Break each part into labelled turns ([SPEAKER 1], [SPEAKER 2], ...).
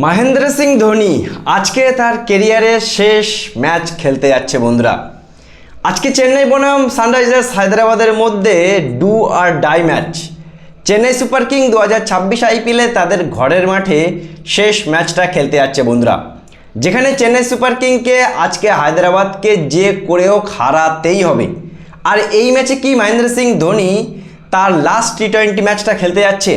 [SPEAKER 1] মহেন্দ্র সিং ধোনি আজকে তার কেরিয়ারের শেষ ম্যাচ খেলতে যাচ্ছে বন্ধুরা। আজকে চেন্নাই বনাম সানরাইজার্স হায়দ্রাবাদের মধ্যে do or die match. Chennai super king 2026 আইপিএলে তাদের ঘরের মাঠে শেষ ম্যাচটা খেলতে যাচ্ছে বন্ধুরা, যেখানে চেন্নাই সুপার কিংকে আজকে হায়দ্রাবাদকে যে করেও হারাতেই হবে। আর এই ম্যাচে কি মহেন্দ্র সিং ধোনি তার লাস্ট টি-20 ম্যাচটা খেলতে যাচ্ছে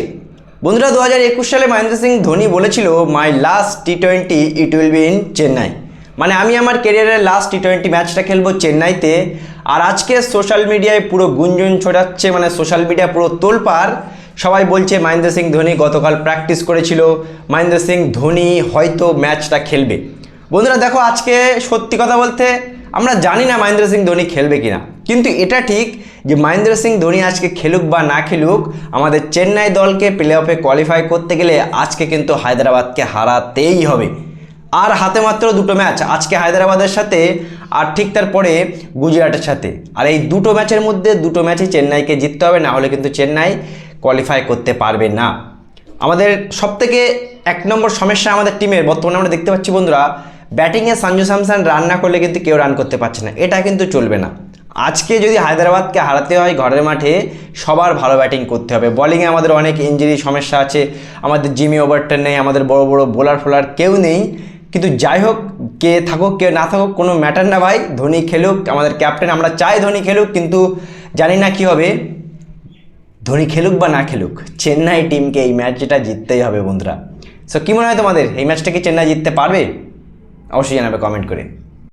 [SPEAKER 1] বন্ধুরা। 2021 সালে মহেন্দ্র সিং ধোনি বলেছিল, মাই লাস্ট টি-20 it will be in Chennai, মানে আমি আমার ক্যারিয়ারের লাস্ট টি-20 ম্যাচটা খেলবো চেন্নাইতে। আর আজকে সোশ্যাল মিডিয়ায় পুরো গুঞ্জন ছড়াচ্ছে, মানে সোশ্যাল মিডিয়া পুরো তোলপাড়। সবাই বলছে মহেন্দ্র সিং ধোনি গতকাল প্র্যাকটিস করেছিল, মহেন্দ্র সিং ধোনি হয়তো ম্যাচটা খেলবে। বন্ধুরা দেখো, আজকে সত্যি কথা বলতে আমরা জানি না মহেন্দ্র সিং ধোনি খেলবে কিনা, কিন্তু এটা ঠিক যে মহেন্দ্র সিং ধোনি আজকে খেলুক বা না খেলুক, আমাদের চেন্নাই দলকে প্লে অফে কোয়ালিফাই করতে গেলে আজকে কিন্তু হায়দ্রাবাদকে হারাতেই হবে। আর হাতে মাত্র দুটো ম্যাচ, আজকে হায়দ্রাবাদের সাথে আর ঠিক তারপরে গুজরাটের সাথে। আর এই দুটো ম্যাচের মধ্যে দুটো ম্যাচই চেন্নাইকে জিততে হবে, না হলে কিন্তু চেন্নাই কোয়ালিফাই করতে পারবে না। আমাদের সবথেকে এক নম্বর সমস্যা আমাদের টিমের বর্তমানে আমরা দেখতে পাচ্ছি বন্ধুরা, ব্যাটিংয়ে সঞ্জু স্যামসন রান না করলে কিন্তু কেউ রান করতে পারছে না, এটা কিন্তু চলবে না। আজকে যদি হায়দ্রাবাদকে হারাতে হয় ঘরের মাঠে, সবার ভালো ব্যাটিং করতে হবে। বলিংয়ে আমাদের অনেক ইঞ্জুরি সমস্যা আছে, আমাদের জিমি ওভারটন নেই, আমাদের বড় বড় বোলার ফোলার কেউ নেই। কিন্তু যাই হোক, কে থাকুক কে না থাকুক কোনো ম্যাটার না ভাই, ধোনি খেলুক, আমাদের ক্যাপ্টেন, আমরা চাই ধোনি খেলুক, কিন্তু জানি না কি হবে। ধোনি খেলুক বা না খেলুক, চেন্নাই টিমকে এই ম্যাচটা জিততেই হবে বন্ধুরা। সো কী মনে হয় তোমাদের, এই ম্যাচটা কি চেন্নাই জিততে পারবে? অবশ্যই জানাবে কমেন্ট করে।